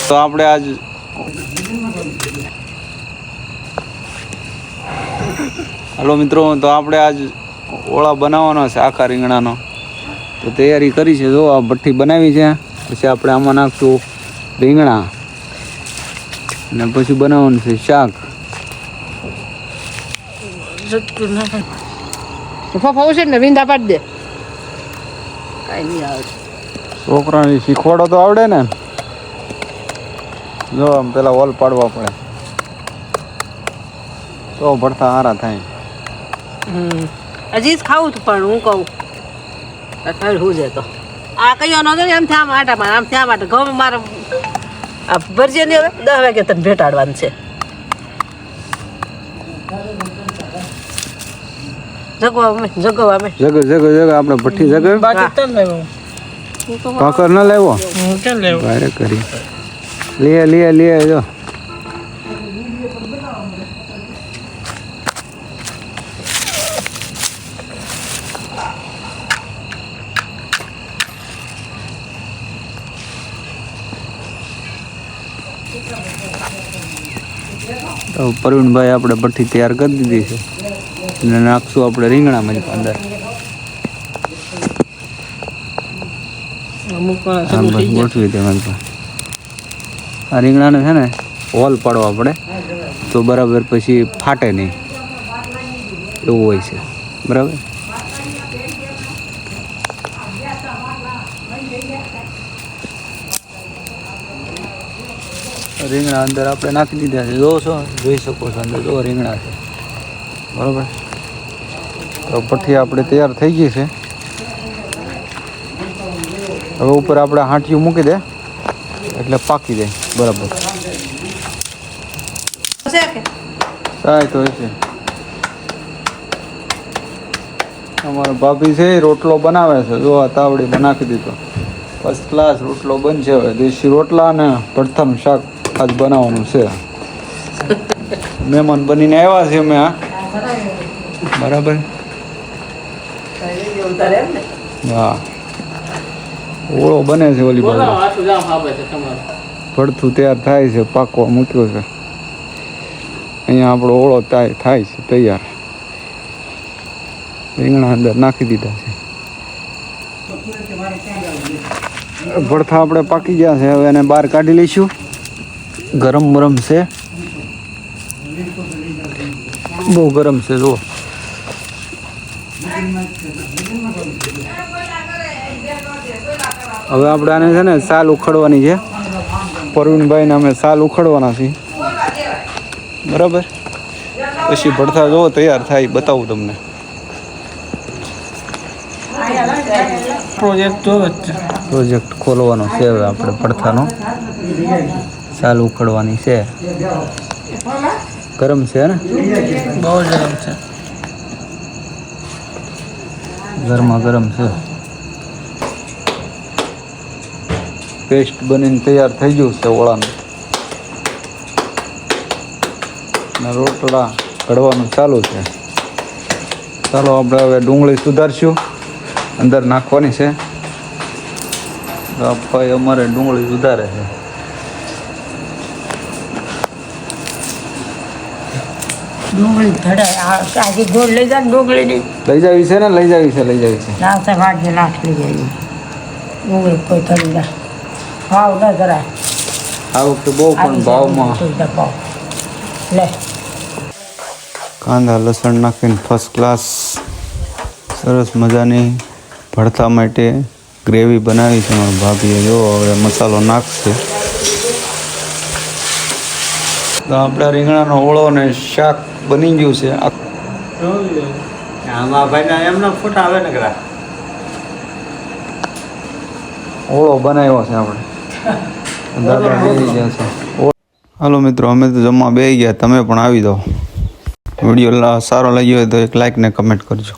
તો આપણે આજ હલો મિત્રો, તો આપણે આજ ઓળા બનાવવાનો છે આખા રીંગણાનો. તો તૈયારી કરી છે. જો આ ભઠ્ઠી બનાવી છે, પછી આપણે આમાં નાખશું રીંગણા અને પછી બનાવવાનું છે શાક. છે ને વિંદા પાડી દે. કાંઈ નહીં આવે. છોકરાને શીખવાડો તો આવડે ને. જો આમ પેલા હોલ પાડવા પડે તો ભરતા સારા થાય. હજી જ ખાવું હતું પણ હું કહું શું છે તો આ કયો ન એમ થયા માટામાં આમ થયા માટે ઘઉં મારે આ ભરજે ને હવે 10 વાગે તને ભેટાડવાનું છે. જગો આપણે ભઠ્ઠી જગ કાકર ના લેવો ભારે કરી લે જો તો પ્રવીણભાઈ આપણે ભઠ્ઠી તૈયાર કરી દીધી છે અને નાખશું આપણે રીંગણામાં અંદર. ગોઠવી દે આ રીંગણાને છે ને હોલ પાડવા પડે તો બરાબર પછી ફાટે નહીં એવું હોય છે. બરાબર. રીંગણા અંદર આપણે નાખી દીધા છે. જોઈ શકો છો અંદર જો રીંગણા છે. બરાબર. તો ભઠ્ઠી આપણે તૈયાર થઈ ગઈ છે. હવે ઉપર આપણે હાંઠિયું મૂકી દે એટલે પાકી જાય બરાબર. સાય તો છે અમારો ભાભી છે રોટલો બનાવે છે. જો આ તાવડીમાં નાખી દીધો. ફર્સ્ટ ક્લાસ રોટલો બનશે. હવે દેશી રોટલા અને ભરથાનું શાક આજ બનાવવાનું છે. મહેમાન બનીને આવ્યા છે અમે. આ બરાબર. હા ઓળો બને છે. ઓલી બાજુ ભડથું તૈયાર થાય છે. પાકવા મૂક્યો છે. અહીંયા આપણો ઓળો થાય છે તૈયાર. રીંગણા અંદર નાખી દીધા છે. ભડથા આપણે પાકી ગયા છે. હવે એને બહાર કાઢી લઈશું. ગરમ છે. બહુ ગરમ છે. જુઓ હવે આપણે આને છે ને સાલ ઉખડવાની છે. પ્રવીણભાઈને અમે સાલ ઉખડવાના છીએ. બરાબર. પછી ભડથા જો તૈયાર થાય બતાવું તમને. પ્રોજેક્ટ ખોલવાનો છે હવે આપણે ભડથાનો. સાલ ઉખડવાની છે. ગરમ છે ને બહુ ગરમ છે. ગરમ છે. પેસ્ટ બનીને તૈયાર થઈ ગયું છે ઓળાનું. અને રોટલા ઘડવાનું ચાલુ છે. ચાલો આપણે હવે ડુંગળી સુધારશું. અંદર નાખવાની છે. ભાઈ અમારે ડુંગળી સુધારે છે. ડુંગળી ઘડે ગોળ લઈ જાય ડુંગળી લઈ જાવી છે ને લઈ જાવી છે. નાસ્તા ભાગે નાખી જાય ડુંગળી કોઈ થડી જાય ભાવ ન જરાય આ વખતે બહુ પણ ભાવમાં લે કાંદા લસણ નાખીને ફર્સ્ટ ક્લાસ સરસ મજાની ભરથા માટે ગ્રેવી બનાવી છે મારા ભાભીએ. જો હવે મસાલો નાખશે. તો આપણા રીંગણાનો ઓળો ને શાક બની ગયું છે. આમાં ભાઈ એમના ફોટા આવે ને કરા ઓળો બનાવ્યો છે આપણે. દાદા બેસી ગયા છે. હાલો મિત્રો, અમે તો જમવા બેસી ગયા. તમે પણ આવી જાઓ. વિડીયો સારો લાગ્યો હોય તો એક લાઈક ને કમેન્ટ કરજો.